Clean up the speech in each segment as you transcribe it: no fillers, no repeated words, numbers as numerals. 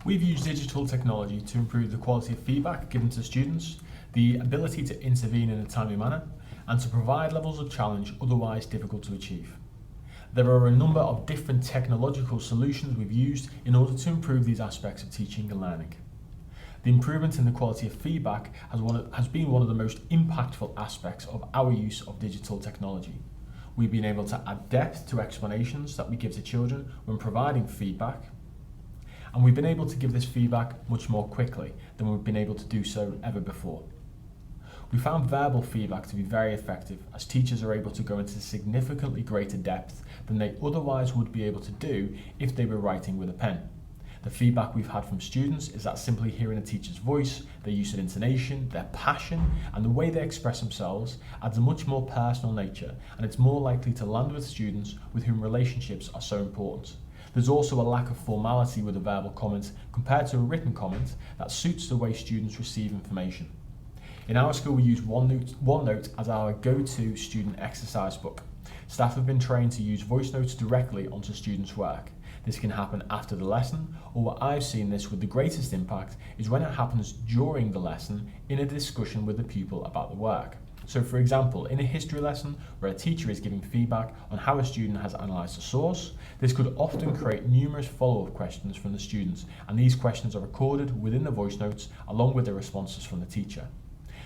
We've used digital technology to improve the quality of feedback given to students, the ability to intervene in a timely manner, and to provide levels of challenge otherwise difficult to achieve. There are a number of different technological solutions we've used in order to improve these aspects of teaching and learning. The improvement in the quality of feedback has been one of the most impactful aspects of our use of digital technology. We've been able to add depth to explanations that we give to children when providing feedback, and we've been able to give this feedback much more quickly than we've been able to do so ever before. We found verbal feedback to be very effective, as teachers are able to go into significantly greater depth than they otherwise would be able to do if they were writing with a pen. The feedback we've had from students is that simply hearing a teacher's voice, their use of intonation, their passion, and the way they express themselves adds a much more personal nature, and it's more likely to land with students with whom relationships are so important. There's also a lack of formality with a verbal comment compared to a written comment that suits the way students receive information. In our school, we use OneNote as our go-to student exercise book. Staff have been trained to use voice notes directly onto students' work. This can happen after the lesson, or what I've seen this with the greatest impact is when it happens during the lesson in a discussion with the pupil about the work. So for example, in a history lesson where a teacher is giving feedback on how a student has analysed a source, this could often create numerous follow-up questions from the students, and these questions are recorded within the voice notes along with the responses from the teacher.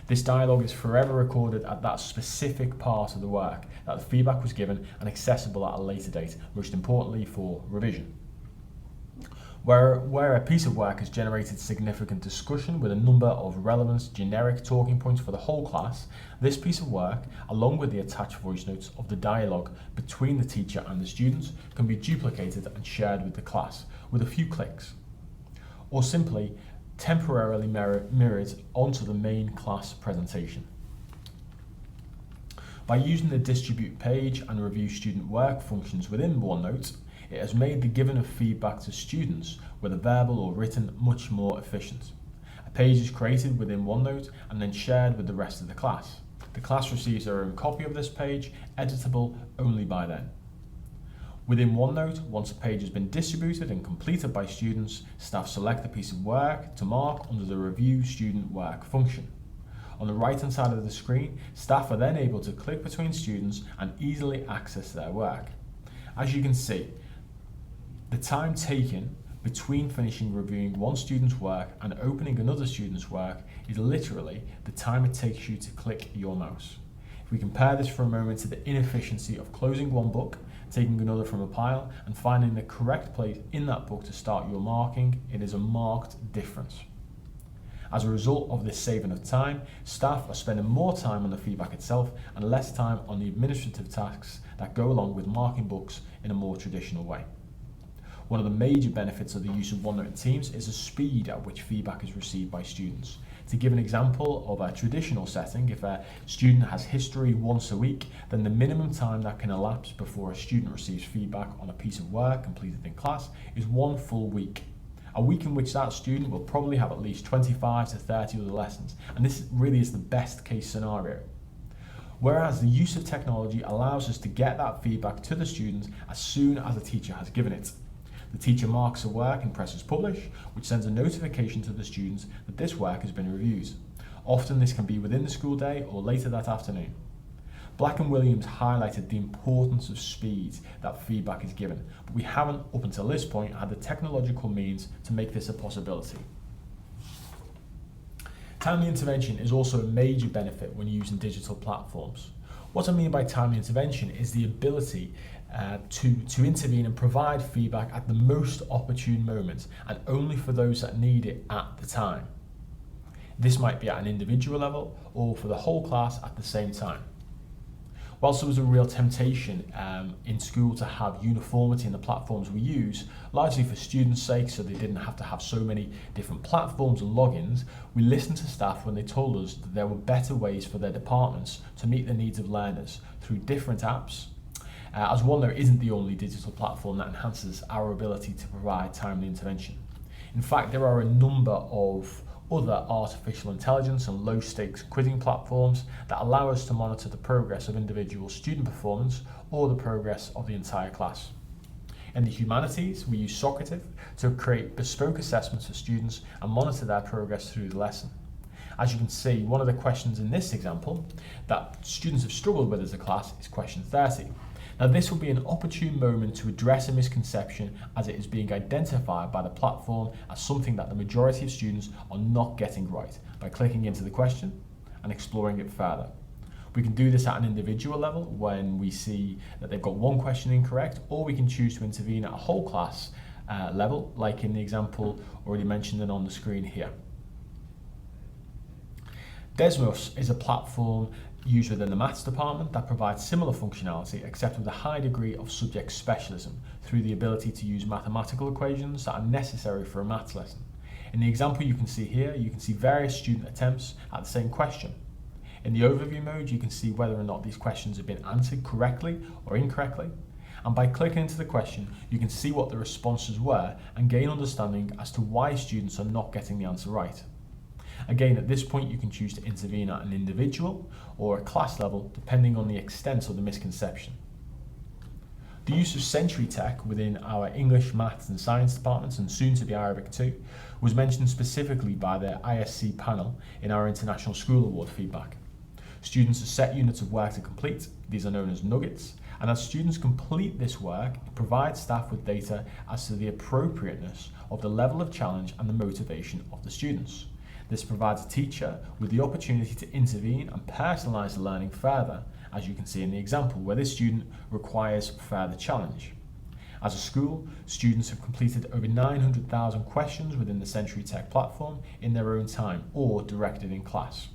This dialogue is forever recorded at that specific part of the work that the feedback was given and accessible at a later date, most importantly for revision. Where a piece of work has generated significant discussion with a number of relevant generic talking points for the whole class, this piece of work, along with the attached voice notes of the dialogue between the teacher and the students, can be duplicated and shared with the class with a few clicks, or simply temporarily mirrored onto the main class presentation. By using the distribute page and review student work functions within OneNote, it has made the giving of feedback to students, whether verbal or written, much more efficient. A page is created within OneNote and then shared with the rest of the class. The class receives their own copy of this page, editable only by them. Within OneNote, once a page has been distributed and completed by students, staff select the piece of work to mark under the Review Student Work function. On the right-hand side of the screen, staff are then able to click between students and easily access their work. As you can see, the time taken between finishing reviewing one student's work and opening another student's work is literally the time it takes you to click your mouse. If we compare this for a moment to the inefficiency of closing one book, taking another from a pile, and finding the correct place in that book to start your marking, it is a marked difference. As a result of this saving of time, staff are spending more time on the feedback itself and less time on the administrative tasks that go along with marking books in a more traditional way. One of the major benefits of the use of OneNote in Teams is the speed at which feedback is received by students. To give an example of a traditional setting, if a student has history once a week, then the minimum time that can elapse before a student receives feedback on a piece of work completed in class is 1 full week. A week in which that student will probably have at least 25 to 30 other lessons, and this really is the best case scenario. Whereas the use of technology allows us to get that feedback to the students as soon as the teacher has given it. The teacher marks the work and presses publish, which sends a notification to the students that this work has been reviewed. Often this can be within the school day or later that afternoon. Black and Williams highlighted the importance of speed that feedback is given, but we haven't up until this point had the technological means to make this a possibility. Timely intervention is also a major benefit when using digital platforms. What I mean by timely intervention is the ability to intervene and provide feedback at the most opportune moment and only for those that need it at the time. This might be at an individual level or for the whole class at the same time. Whilst there was a real temptation in school to have uniformity in the platforms we use, largely for students' sake so they didn't have to have so many different platforms and logins, we listened to staff when they told us that there were better ways for their departments to meet the needs of learners through different apps. As OneNote isn't the only digital platform that enhances our ability to provide timely intervention. In fact, there are a number of other artificial intelligence and low-stakes quizzing platforms that allow us to monitor the progress of individual student performance or the progress of the entire class. In the humanities, we use Socrative to create bespoke assessments for students and monitor their progress through the lesson. As you can see, one of the questions in this example that students have struggled with as a class is question 30. Now, this will be an opportune moment to address a misconception as it is being identified by the platform as something that the majority of students are not getting right by clicking into the question and exploring it further. We can do this at an individual level when we see that they've got one question incorrect, or we can choose to intervene at a whole class level, like in the example already mentioned and on the screen here. Desmos is a platform used within the maths department that provides similar functionality except with a high degree of subject specialism through the ability to use mathematical equations that are necessary for a maths lesson. In the example you can see here, you can see various student attempts at the same question. In the overview mode, you can see whether or not these questions have been answered correctly or incorrectly. And by clicking into the question, you can see what the responses were and gain understanding as to why students are not getting the answer right. Again, at this point, you can choose to intervene at an individual or a class level, depending on the extent of the misconception. The use of Century Tech within our English, Maths and Science departments, and soon to be Arabic too, was mentioned specifically by the ISC panel in our International School Award feedback. Students are set units of work to complete. These are known as nuggets. And as students complete this work, it provides staff with data as to the appropriateness of the level of challenge and the motivation of the students. This provides a teacher with the opportunity to intervene and personalise the learning further, as you can see in the example where this student requires further challenge. As a school, students have completed over 900,000 questions within the Century Tech platform in their own time or directed in class.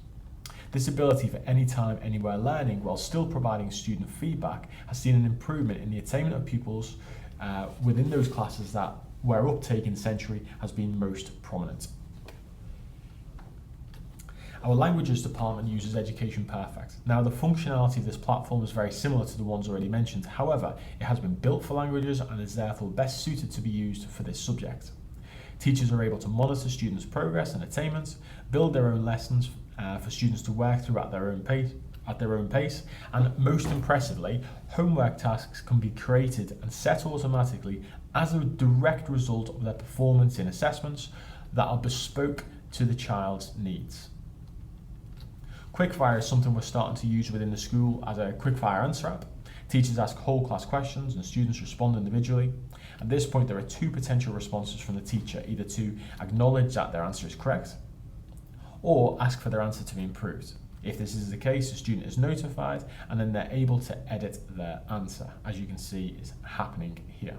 This ability for anytime, anywhere learning while still providing student feedback has seen an improvement in the attainment of pupils within those classes where uptake in Century has been most prominent. Our languages department uses Education Perfect. Now, the functionality of this platform is very similar to the ones already mentioned. However, it has been built for languages and is therefore best suited to be used for this subject. Teachers are able to monitor students' progress and attainment, build their own lessons for students to work through at their own pace, and most impressively, homework tasks can be created and set automatically as a direct result of their performance in assessments that are bespoke to the child's needs. Quickfire is something we're starting to use within the school as a quickfire answer app. Teachers ask whole class questions and students respond individually. At this point, there are two potential responses from the teacher, either to acknowledge that their answer is correct or ask for their answer to be improved. If this is the case, the student is notified and then they're able to edit their answer, as you can see is happening here.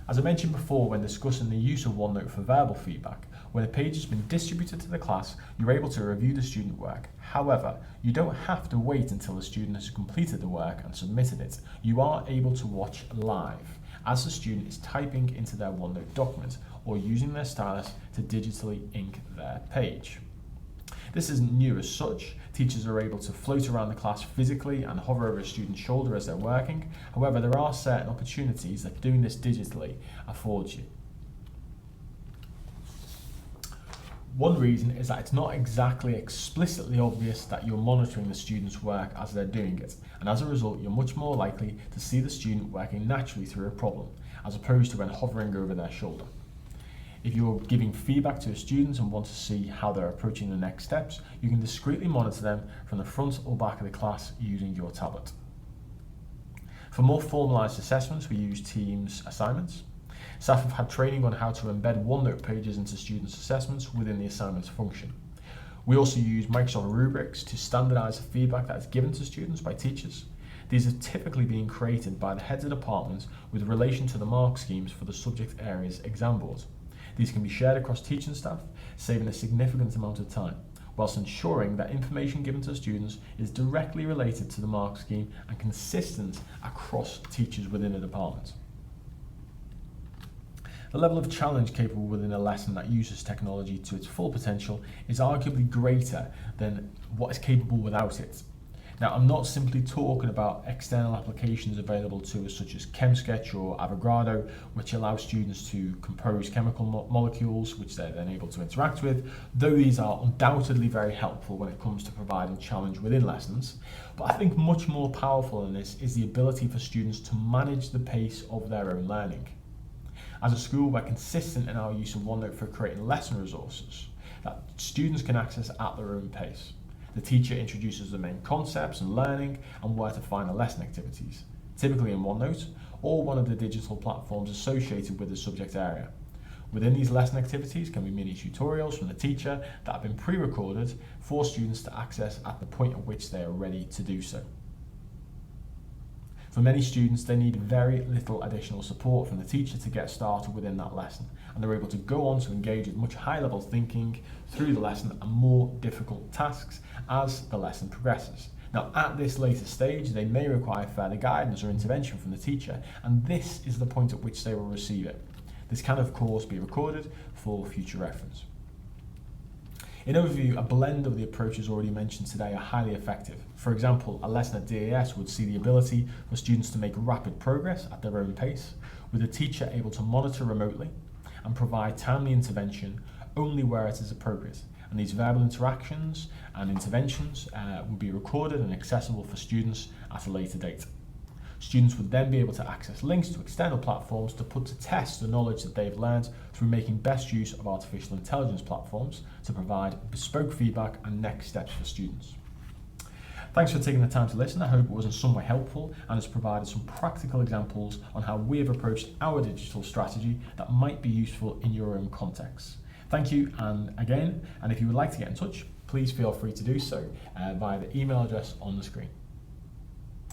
As I mentioned before when discussing the use of OneNote for verbal feedback, when a page has been distributed to the class, you're able to review the student work. However, you don't have to wait until the student has completed the work and submitted it. You are able to watch live as the student is typing into their OneNote document or using their stylus to digitally ink their page. This isn't new as such. Teachers are able to float around the class physically and hover over a student's shoulder as they're working. However, there are certain opportunities that doing this digitally affords you. One reason is that it's not exactly explicitly obvious that you're monitoring the student's work as they're doing it, and as a result, you're much more likely to see the student working naturally through a problem, as opposed to when hovering over their shoulder. If you're giving feedback to a student and want to see how they're approaching the next steps, you can discreetly monitor them from the front or back of the class using your tablet. For more formalised assessments, we use Teams assignments. Staff have had training on how to embed OneNote pages into students' assessments within the assignments function. We also use Microsoft rubrics to standardise the feedback that is given to students by teachers. These are typically being created by the heads of departments with relation to the mark schemes for the subject areas exam board. These can be shared across teaching staff, saving a significant amount of time, whilst ensuring that information given to students is directly related to the mark scheme and consistent across teachers within a department. The level of challenge capable within a lesson that uses technology to its full potential is arguably greater than what is capable without it. Now, I'm not simply talking about external applications available to us such as ChemSketch or Avogadro, which allow students to compose chemical molecules which they're then able to interact with, though these are undoubtedly very helpful when it comes to providing challenge within lessons. But I think much more powerful in this is the ability for students to manage the pace of their own learning. As a school, we're consistent in our use of OneNote for creating lesson resources that students can access at their own pace. The teacher introduces the main concepts and learning and where to find the lesson activities, typically in OneNote or one of the digital platforms associated with the subject area. Within these lesson activities can be mini tutorials from the teacher that have been pre-recorded for students to access at the point at which they are ready to do so. For many students, they need very little additional support from the teacher to get started within that lesson, and they're able to go on to engage with much high-level thinking through the lesson and more difficult tasks as the lesson progresses. Now, at this later stage, they may require further guidance or intervention from the teacher, and this is the point at which they will receive it. This can, of course, be recorded for future reference. In overview, a blend of the approaches already mentioned today are highly effective. For example, a lesson at DAS would see the ability for students to make rapid progress at their own pace, with the teacher able to monitor remotely and provide timely intervention only where it is appropriate. And these verbal interactions and interventions will be recorded and accessible for students at a later date. Students would then be able to access links to external platforms to put to test the knowledge that they've learned through making best use of artificial intelligence platforms to provide bespoke feedback and next steps for students. Thanks for taking the time to listen. I hope it was in some way helpful and has provided some practical examples on how we have approached our digital strategy that might be useful in your own context. Thank you, and if you would like to get in touch, please feel free to do so via the email address on the screen.